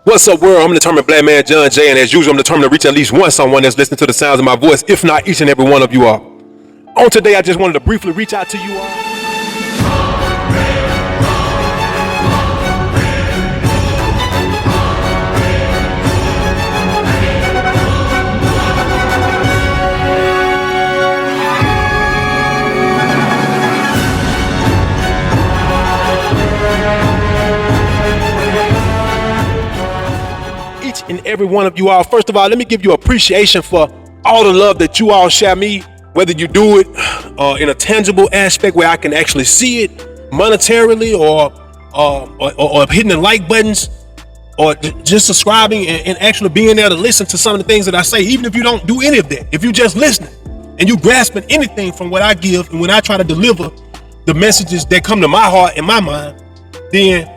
What's up, world? I'm the determined black man, John Jay, and as usual, I'm determined to reach at least one someone that's listening to the sounds of my voice, if not each and every one of you are. On today, I just wanted to briefly reach out to you all. Each and every one of you all. First of all, let me give you appreciation for all the love that you all share me, whether you do it in a tangible aspect where I can actually see it monetarily, or hitting the like buttons, or just subscribing and actually being there to listen to some of the things that I say. Even if you don't do any of that, if you just listening and you grasping anything from what I give, and when I try to deliver the messages that come to my heart and my mind, then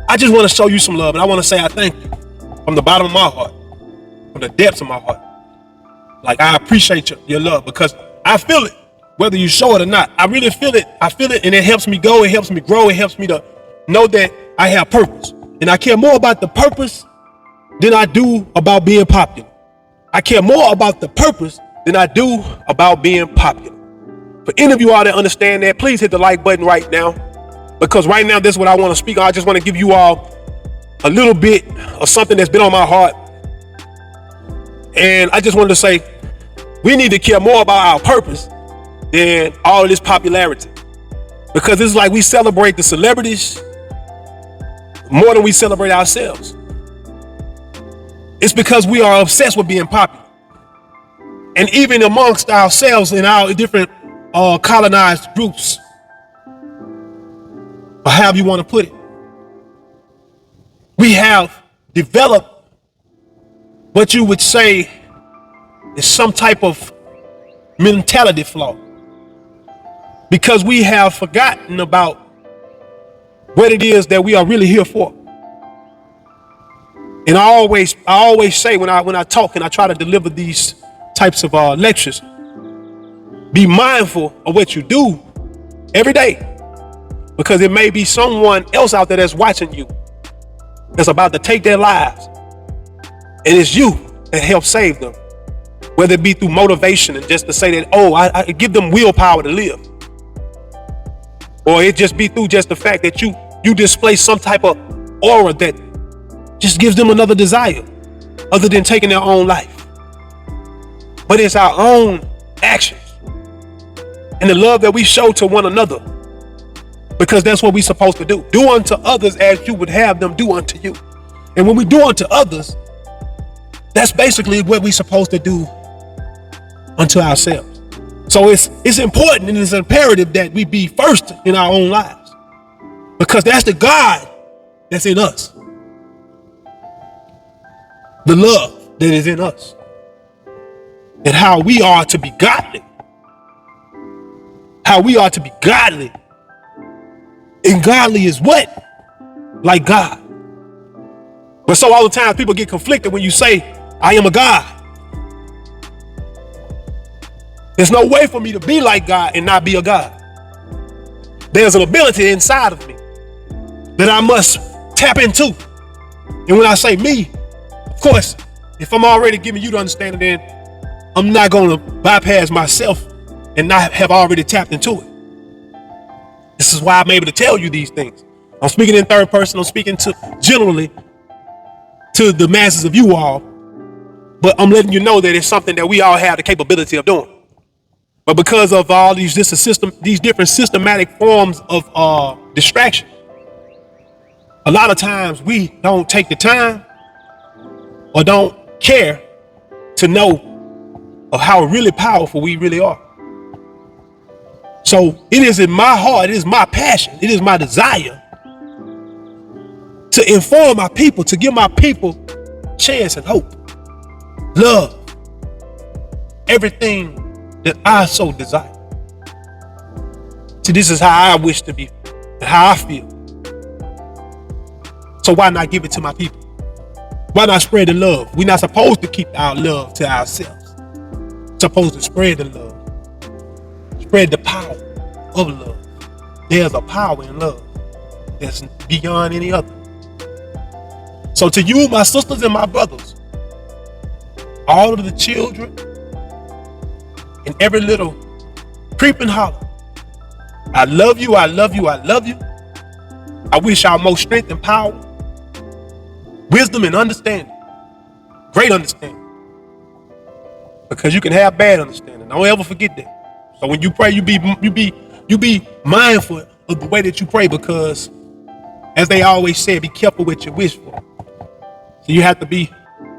I just want to show you some love, and I want to say I thank you from the bottom of my heart, from the depths of my heart. Like, I appreciate your love, because I feel it, whether you show it or not. I really feel it. I feel it, and it helps me go. It helps me grow. It helps me to know that I have purpose. And I care more about the purpose than I do about being popular. I care more about the purpose than I do about being popular. For any of you all that understand that, please hit the like button right now, because right now, this is what I want to speak on. I just want to give you all a little bit of something that's been on my heart. And I just wanted to say, we need to care more about our purpose than all of this popularity. Because it's like we celebrate the celebrities more than we celebrate ourselves. It's because we are obsessed with being popular. And even amongst ourselves in our different colonized groups, or however you want to put it, we have developed what you would say is some type of mentality flaw, because we have forgotten about what it is that we are really here for. And I always say when I talk and I try to deliver these types of lectures, be mindful of what you do every day, because it may be someone else out there that's watching you that's about to take their lives, and it's you that helps save them. Whether it be through motivation and just to say that, oh, I give them willpower to live. Or it just be through just the fact that you display some type of aura that just gives them another desire other than taking their own life. But it's our own actions and the love that we show to one another, because that's what we're supposed to do. Do unto others as you would have them do unto you. And when we do unto others, that's basically what we're supposed to do unto ourselves. So it's important and it's imperative that we be first in our own lives, because that's the God that's in us. The love that is in us. And how we are to be godly. How we are to be godly. And godly is what? Like God. But so all the time people get conflicted when you say, I am a God. There's no way for me to be like God and not be a God. There's an ability inside of me that I must tap into. And when I say me, of course, if I'm already giving you the understanding, then I'm not going to bypass myself and not have already tapped into it. This is why I'm able to tell you these things. I'm speaking in third person. I'm speaking to generally to the masses of you all, but I'm letting you know that it's something that we all have the capability of doing. But because of all these different systematic forms of distraction, a lot of times we don't take the time or don't care to know of how really powerful we really are. So it is in my heart, it is my passion, it is my desire to inform my people, to give my people chance and hope, love, everything that I so desire. See, this is how I wish to be, and how I feel. So why not give it to my people? Why not spread the love? We're not supposed to keep our love to ourselves. We're supposed to spread the love. Spread the power of love. There's a power in love that's beyond any other. So to you, my sisters and my brothers, all of the children, and every little creeping holler, I love you, I love you, I love you. I wish y'all more strength and power, wisdom and understanding, great understanding. Because you can have bad understanding. Don't ever forget that. So when you pray, you be mindful of the way that you pray, because as they always say, be careful what you wish for. So you have to be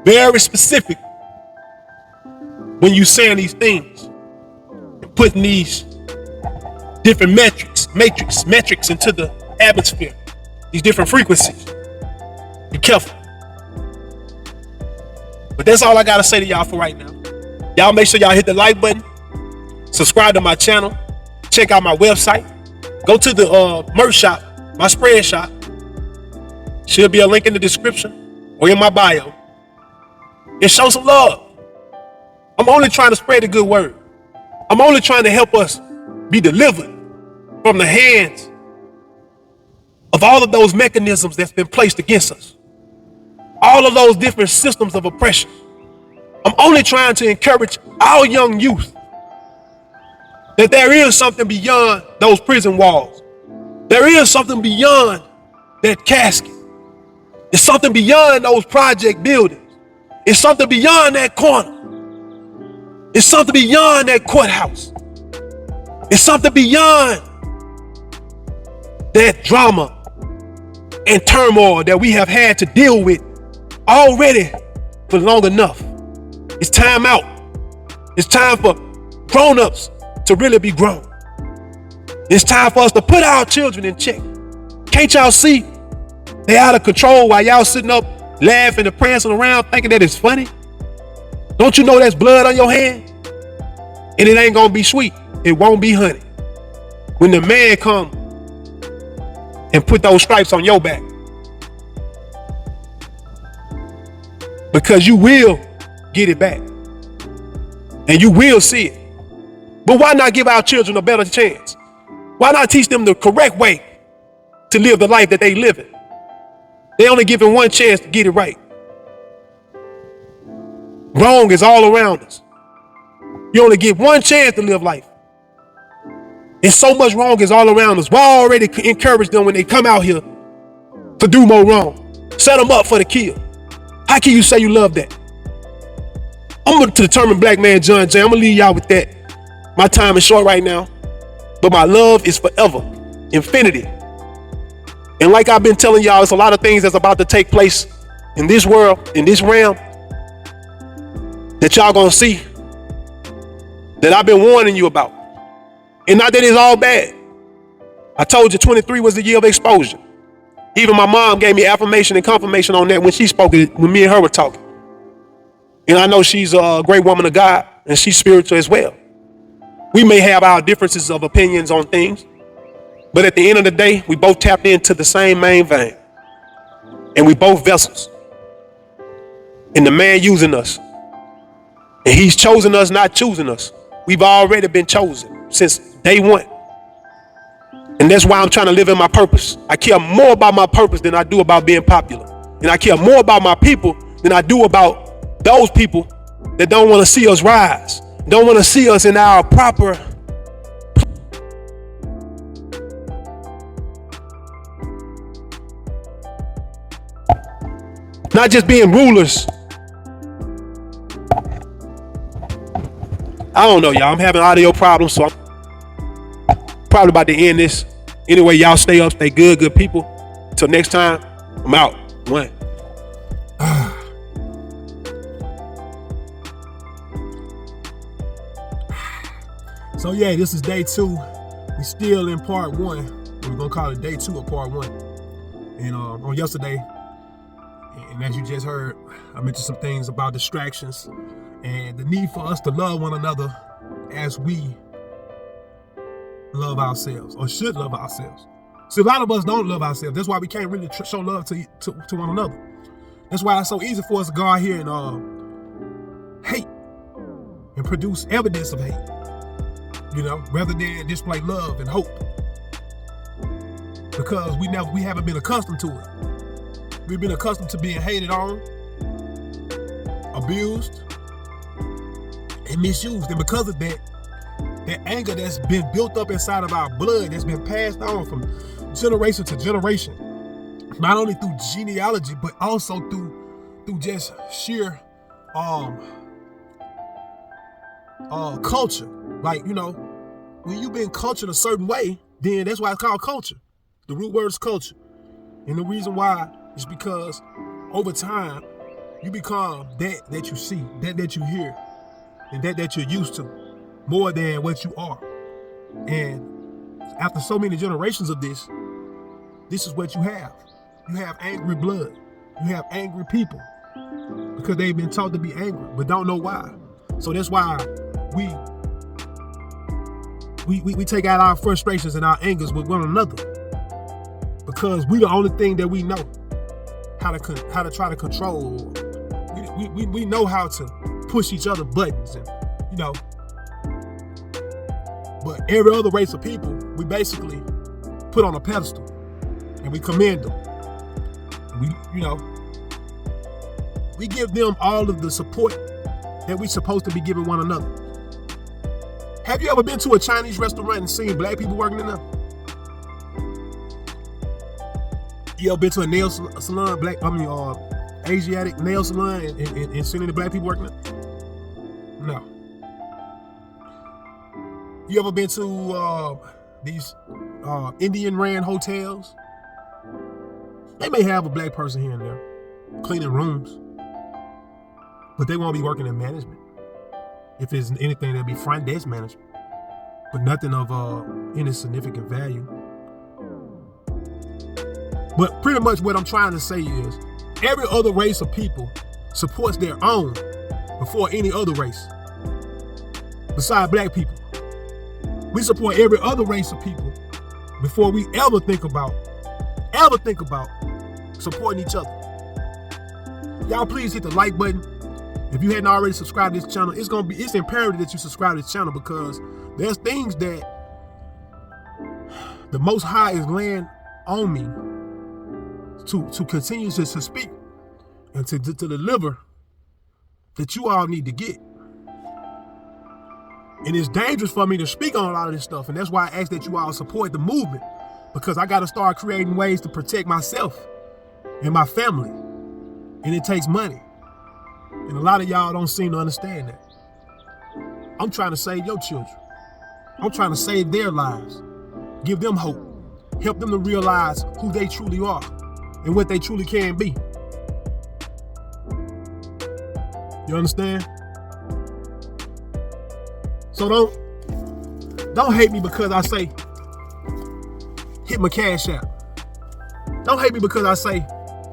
very specific when you saying these things and putting these different metrics into the atmosphere, these different frequencies. Be careful. But that's all I gotta say to y'all for right now. Y'all make sure y'all hit the like button, subscribe to my channel, check out my website, go to the merch shop, my spread shop. Should be a link in the description or in my bio. And show some love. I'm only trying to spread the good word. I'm only trying to help us be delivered from the hands of all of those mechanisms that's been placed against us. All of those different systems of oppression. I'm only trying to encourage our young youth that there is something beyond those prison walls. There is something beyond that casket. It's something beyond those project buildings. It's something beyond that corner. It's something beyond that courthouse. It's something beyond that drama and turmoil that we have had to deal with already for long enough. It's time out. It's time for grown-ups to really be grown. It's time for us to put our children in check. Can't y'all see they out of control while y'all sitting up laughing and prancing around thinking that it's funny? Don't you know that's blood on your hand? And it ain't gonna be sweet. It won't be honey. When the man come and put those stripes on your back. Because you will get it back. And you will see it. But why not give our children a better chance? Why not teach them the correct way to live the life that they live in? They only given one chance to get it right. Wrong is all around us. You only get one chance to live life. And so much wrong is all around us. Why already encourage them when they come out here to do more wrong? Set them up for the kill. How can you say you love that? I'm a determined black man, John Jay. I'm gonna leave y'all with that. My time is short right now, but my love is forever, infinity. And like I've been telling y'all, it's a lot of things that's about to take place in this world, in this realm, that y'all gonna see, that I've been warning you about. And not that it's all bad. I told you 23 was the year of exposure. Even my mom gave me affirmation and confirmation on that when she spoke, when me and her were talking. And I know she's a great woman of God, and she's spiritual as well. We may have our differences of opinions on things, but at the end of the day, we both tapped into the same main vein. And we both vessels. And the man using us. And he's chosen us, not choosing us. We've already been chosen since day one. And that's why I'm trying to live in my purpose. I care more about my purpose than I do about being popular. And I care more about my people than I do about those people that don't want to see us rise, don't want to see us in our proper not just being rulers. I don't know, y'all. I'm having audio problems, so I'm probably about to end this. Anyway, y'all stay up, stay good, good people. Until next time, I'm out. One. So yeah, this is day 2. We still in part 1. We're gonna call it day 2 of part 1. And on yesterday, and as you just heard, I mentioned some things about distractions and the need for us to love one another as we love ourselves, or should love ourselves. See, a lot of us don't love ourselves. That's why we can't really show love to one another. That's why it's so easy for us to go out here and hate and produce evidence of hate, you know, rather than display love and hope, because we haven't been accustomed to it. We've been accustomed to being hated on, abused, and misused. And because of that anger that's been built up inside of our blood, that's been passed on from generation to generation, not only through genealogy, but also through just sheer culture. Like, you know, when you've been cultured a certain way, then that's why it's called culture. The root word is culture. And the reason why is because over time, you become that you see, that you hear, and that you're used to, more than what you are. And after so many generations of this is what you have. You have angry blood. You have angry people because they've been taught to be angry, but don't know why. So that's why we take out our frustrations and our angers with one another, because we the only thing that we know how to try to control. We know how to push each other buttons, and you know. But every other race of people, we basically put on a pedestal and we commend them. We give them all of the support that we're supposed to be giving one another. Have you ever been to a Chinese restaurant and seen black people working in there? You ever been to a nail salon, Asiatic nail salon and seen any black people working there? No. You ever been to these Indian ran hotels? They may have a black person here and there cleaning rooms, but they won't be working in management. If it's anything, they'll be front desk management, but nothing of any significant value. But pretty much what I'm trying to say is every other race of people supports their own before any other race besides black people. We support every other race of people before we ever think about supporting each other. Y'all please hit the like button. If you hadn't already subscribed to this channel, it's imperative that you subscribe to this channel, because there's things that the Most High is laying on me to continue to speak and to deliver that you all need to get. And it's dangerous for me to speak on a lot of this stuff. And that's why I ask that you all support the movement, because I got to start creating ways to protect myself and my family. And it takes money. And a lot of y'all don't seem to understand that. I'm trying to save your children. I'm trying to save their lives. Give them hope. Help them to realize who they truly are and what they truly can be. You understand? So don't hate me because I say hit my Cash App. Don't hate me because I say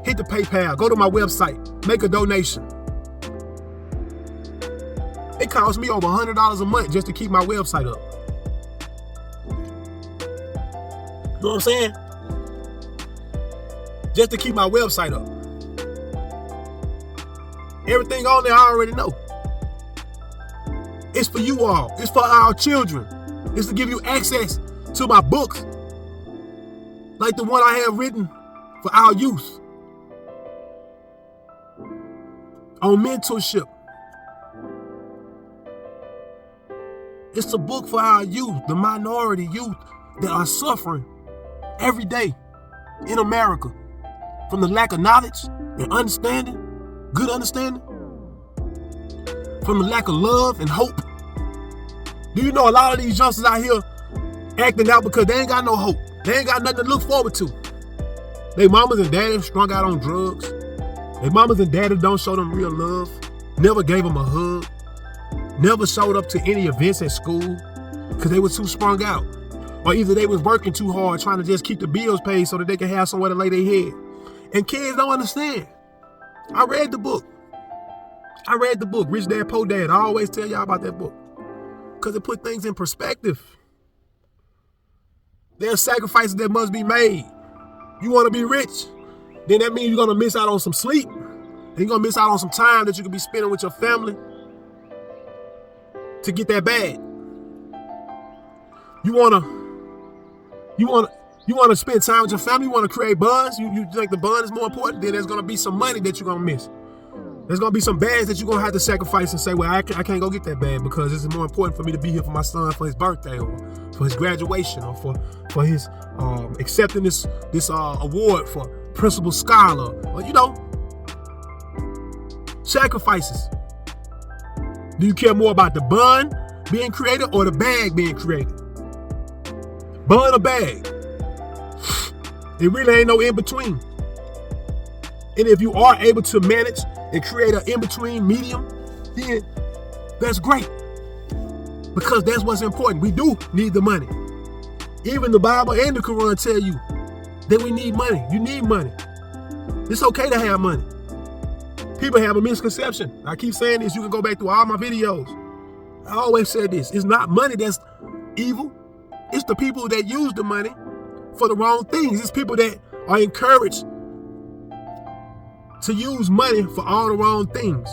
hit the PayPal, go to my website, make a donation. It costs me over $100 a month just to keep my website up. You know what I'm saying? Just to keep my website up. Everything on there I already know. It's for you all. It's for our children. It's to give you access to my books, like the one I have written for our youth on mentorship. It's a book for our youth, the minority youth that are suffering every day in America from the lack of knowledge and understanding, good understanding, from the lack of love and hope. Do you know a lot of these youngsters out here acting out because they ain't got no hope? They ain't got nothing to look forward to. Their mamas and daddies strung out on drugs. Their mamas and daddies don't show them real love. Never gave them a hug. Never showed up to any events at school because they were too sprung out. Or either they was working too hard trying to just keep the bills paid so that they can have somewhere to lay their head. And kids don't understand. I read the book, Rich Dad, Poor Dad. I always tell y'all about that book because it put things in perspective. There are sacrifices that must be made. You want to be rich, then that means you're going to miss out on some sleep. And you're going to miss out on some time that you can be spending with your family to get that bag. You want You want to spend time with your family, you want to create bonds, you think the bond is more important, then there's going to be some money that you're going to miss. There's going to be some bags that you're going to have to sacrifice and say, well, I can't go get that bag because it's more important for me to be here for my son for his birthday or for his graduation or for his accepting this award for principal scholar, or, you know, sacrifices. Do you care more about the bun being created or the bag being created? Bun or bag? It really ain't no in between. And if you are able to manage and create an in-between medium, then that's great. Because that's what's important. We do need the money. Even the Bible and the Quran tell you that we need money. You need money. It's okay to have money. People have a misconception. I keep saying this. You can go back through all my videos. I always said this. It's not money that's evil. It's the people that use the money for the wrong things. It's people that are encouraged to use money for all the wrong things.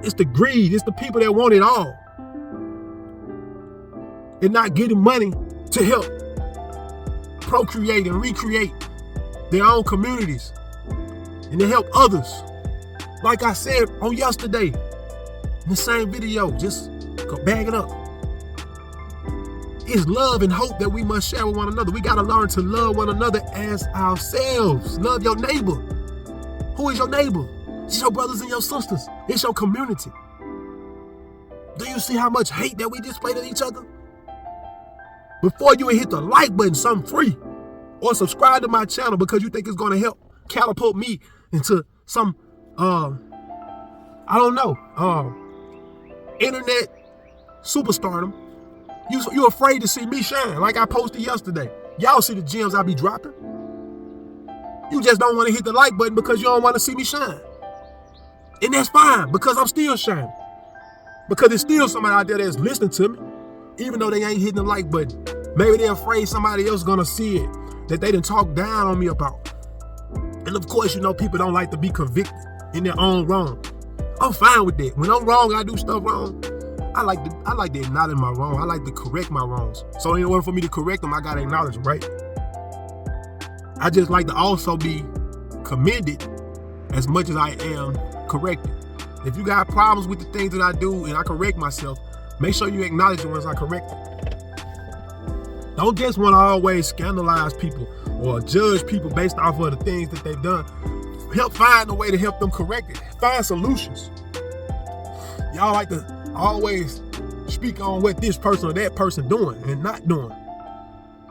It's the greed. It's the people that want it all and not getting money to help procreate and recreate their own communities and to help others. Like I said on yesterday in the same video, just go bag it up. It's love and hope that we must share with one another. We got to learn to love one another as ourselves. Love your neighbor. Who is your neighbor? It's your brothers and your sisters. It's your community. Do you see how much hate that we display to each other? Before you hit the like button, something free, or subscribe to my channel because you think it's going to help catapult me into some, internet superstardom. You afraid to see me shine like I posted yesterday. Y'all see the gems I be dropping. You just don't want to hit the like button because you don't want to see me shine. And that's fine because I'm still shining. Because there's still somebody out there that's listening to me, even though they ain't hitting the like button. Maybe they're afraid somebody else is going to see it that they done talk down on me about. And of course, you know, people don't like to be convicted in their own wrong. I'm fine with that. When I'm wrong, I do stuff wrong. I like to acknowledge my wrong. I like to correct my wrongs. So in order for me to correct them, I got to acknowledge them, right? I just like to also be commended as much as I am corrected. If you got problems with the things that I do and I correct myself, make sure you acknowledge it once I correct them. Don't just want to always scandalize people or judge people based off of the things that they've done. Help find a way to help them correct it. Find solutions. Y'all like to always speak on what this person or that person doing and not doing.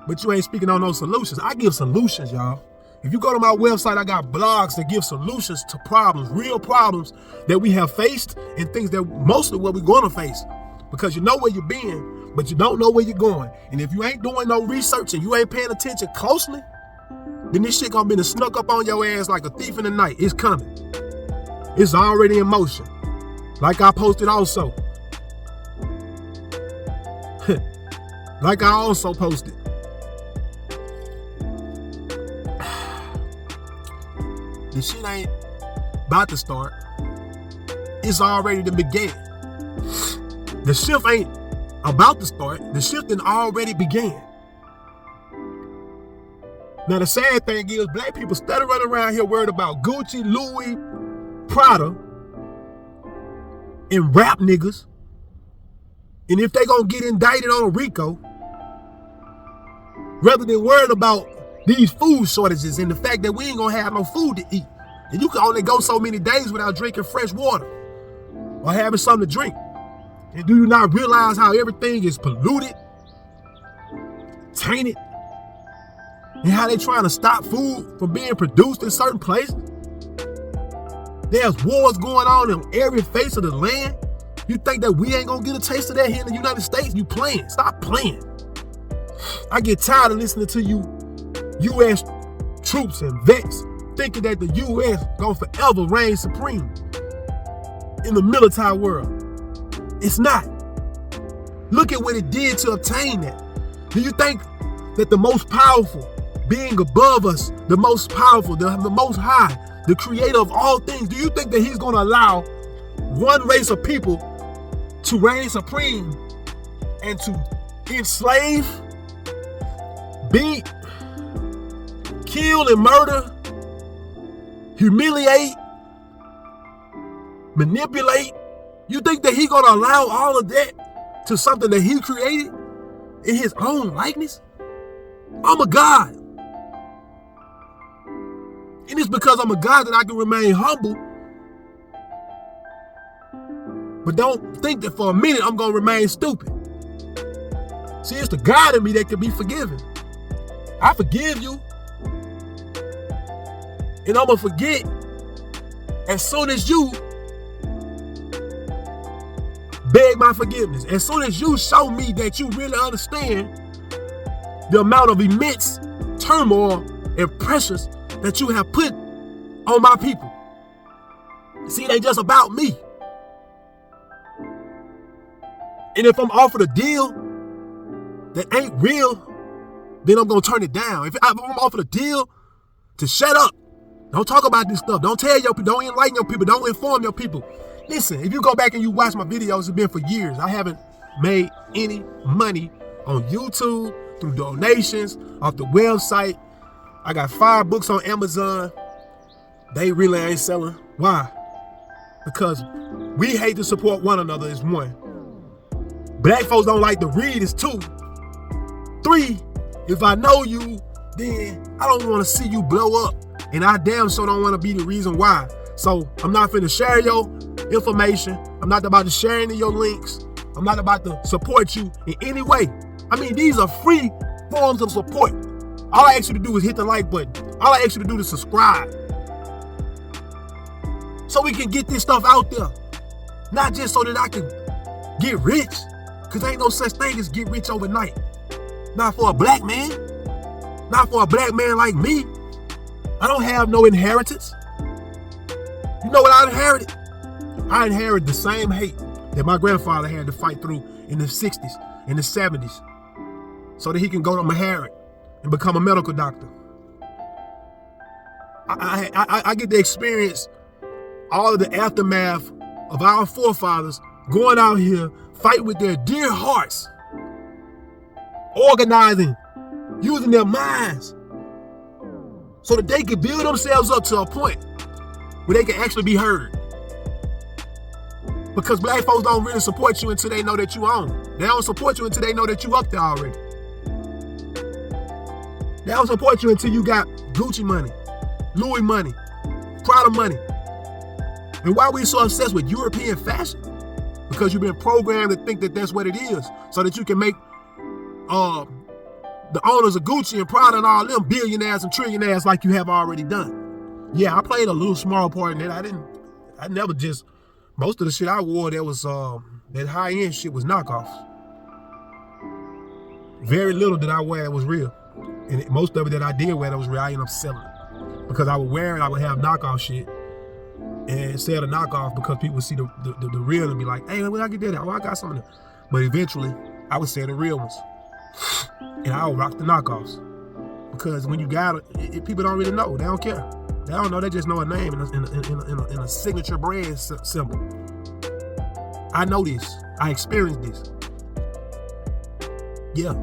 But you ain't speaking on those solutions. I give solutions, y'all. If you go to my website, I got blogs that give solutions to problems, real problems that we have faced and things that mostly what we're going to face. Because you know where you've been, but you don't know where you're going. And if you ain't doing no research and you ain't paying attention closely, then this shit gonna be snuck up on your ass like a thief in the night. It's coming. It's already in motion. Like I posted also. Like I also posted. The shit ain't about to start. It's already the began. The shift ain't about to start. The shift already began. Now the sad thing is, black people steady running around here worried about Gucci, Louis, Prada, and rap niggas. And if they gonna get indicted on a RICO, rather than worrying about these food shortages and the fact that we ain't gonna have no food to eat. And you can only go so many days without drinking fresh water or having something to drink. And do you not realize how everything is polluted, tainted, and how they trying to stop food from being produced in certain places? There's wars going on in every face of the land. You think that we ain't gonna get a taste of that here in the United States? You playing. Stop playing. I get tired of listening to you U.S. troops and vets thinking that the U.S. gonna forever reign supreme in the military world. It's not. Look at what it did to obtain that. Do you think that the most powerful being above us, the most powerful, the most high, the creator of all things, do you think that he's gonna allow one race of people to reign supreme and to enslave beat, kill and murder, humiliate, manipulate. You think that he gonna allow all of that to something that he created in his own likeness? I'm a God. And it's because I'm a God that I can remain humble. But don't think that for a minute I'm gonna remain stupid. See, it's the God in me that can be forgiven. I forgive you. And I'm gonna forget as soon as you beg my forgiveness. As soon as you show me that you really understand the amount of immense turmoil and pressures that you have put on my people. See, it ain't just about me. And if I'm offered a deal that ain't real, then I'm gonna turn it down. If I'm offered a deal to shut up, don't talk about this stuff. Don't tell your people, don't enlighten your people, don't inform your people. Listen, if you go back and you watch my videos, it's been for years. I haven't made any money on YouTube, through donations, off the website. I got 5 books on Amazon. They really ain't selling. Why? Because we hate to support one another is 1. Black folks don't like to read is 2. 3, if I know you, then I don't want to see you blow up. And I damn sure don't want to be the reason why. So I'm not finna share your information. I'm not about to share any of your links. I'm not about to support you in any way. I mean, these are free forms of support. All I ask you to do is hit the like button. All I ask you to do is subscribe. So we can get this stuff out there. Not just so that I can get rich. Because there ain't no such thing as get rich overnight. Not for a black man. Not for a black man like me. I don't have no inheritance. You know what I inherited? I inherited the same hate that my grandfather had to fight through in the 60s, in the 70s, so that he can go to Maharit and become a medical doctor. I get to experience all of the aftermath of our forefathers going out here, fighting with their dear hearts, organizing, using their minds, so that they can build themselves up to a point where they can actually be heard. Because black folks don't really support you until they know that you own. They don't support you until they know that you up there already. They don't support you until you got Gucci money, Louis money, Prada money. And why are we so obsessed with European fashion? Because you've been programmed to think that that's what it is, so that you can make the owners of Gucci and Prada and all them billionaires and trillionaires like you have already done. Yeah, I played a little small part in that. I never just, most of the shit I wore that was, that high-end shit was knockoffs. Very little that I wear that was real. And most of it that I did wear that was real, I ended up selling it. Because I would wear it, I would have knockoff shit and sell the knockoff because people would see the real and be like, hey, where I get that at? Oh, I got some of that. But eventually, I would sell the real ones. And I would rock the knockoffs. Because when you got it, people don't really know. They don't care. They don't know. They just know a name in a signature brand symbol. I know this. I experienced this. Yeah.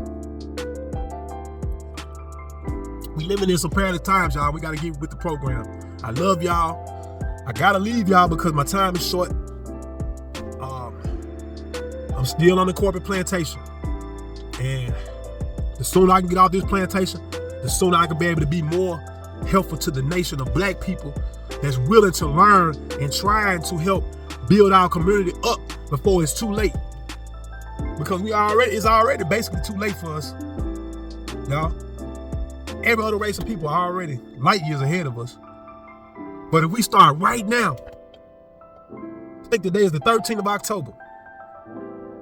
We living in some perilous times, y'all. We got to get with the program. I love y'all. I got to leave y'all because my time is short. I'm still on the corporate plantation. And the sooner I can get off this plantation, the sooner I can be able to be more helpful to the nation of black people that's willing to learn and trying to help build our community up before it's too late. Because it's already basically too late for us, y'all. Every other race of people are already light years ahead of us. But if we start right now, I think today is the 13th of October.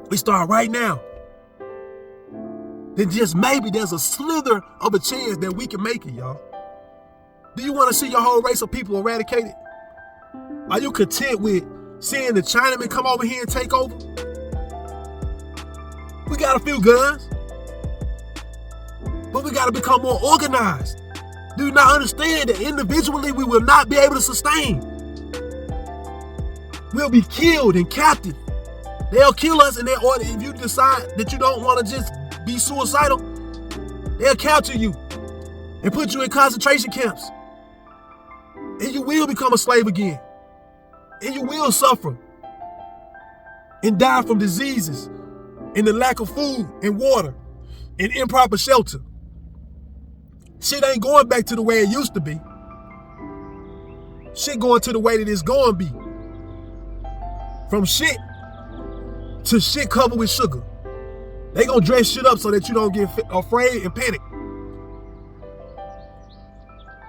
We start right now. Then just maybe there's a slither of a chance that we can make it, y'all. Do you want to see your whole race of people eradicated? Are you content with seeing the Chinamen come over here and take over? We got a few guns, but we got to become more organized. Do you not understand that individually we will not be able to sustain? We'll be killed and captured. They'll kill us, and if you decide that you don't want to just be suicidal, They'll capture you and put you in concentration camps. And you will become a slave again. And you will suffer and die from diseases and the lack of food and water and improper shelter. Shit ain't going back to the way it used to be. Shit going to the way that it's going to be. From shit to shit covered with sugar. They gonna dress shit up so that you don't get afraid and panic.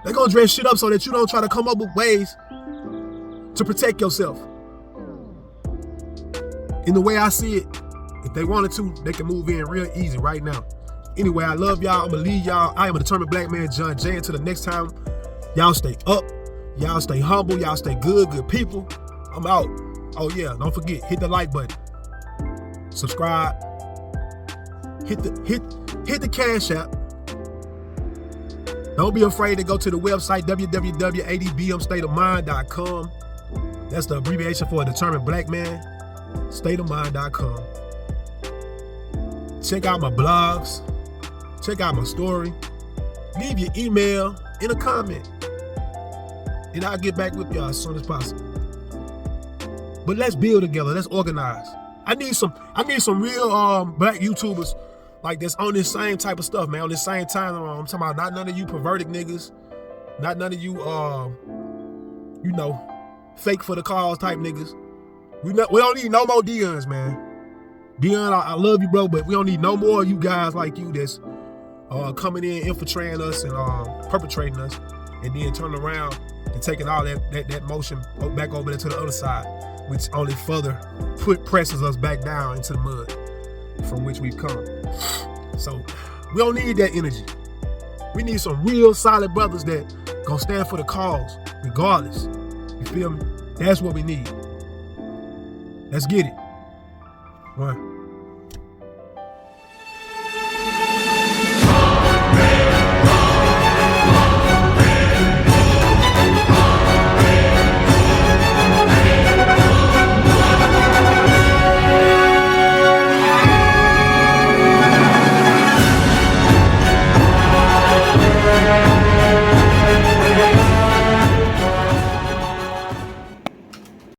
They gonna dress shit up so that you don't try to come up with ways to protect yourself. In the way I see it, if they wanted to, they can move in real easy right now. Anyway, I love y'all. I'm gonna leave y'all. I am a determined black man, John Jay. Until the next time, y'all stay up. Y'all stay humble. Y'all stay good people. I'm out. Oh yeah, don't forget, hit the like button. Subscribe. Hit the Cash App. Don't be afraid to go to the website www.adbmstateofmind.com. That's the abbreviation for a determined black man. Stateofmind.com. Check out my blogs. Check out my story. Leave your email in a comment, and I'll get back with y'all as soon as possible. But let's build together. Let's organize. I need some real black YouTubers like that's on this same type of stuff, man. On this same time, I'm talking about not none of you perverted niggas, not none of you fake for the cause type niggas. We don't need no more Dion's, man. Dion, I love you, bro, but we don't need no more of you guys like you that's coming in, infiltrating us and perpetrating us, and then turning around and taking all that motion back over there to the other side, which only further presses us back down into the mud from which we've come. So we don't need that energy. We need some real solid brothers that gonna stand for the cause regardless. You feel me? That's what we need. Let's get it. One.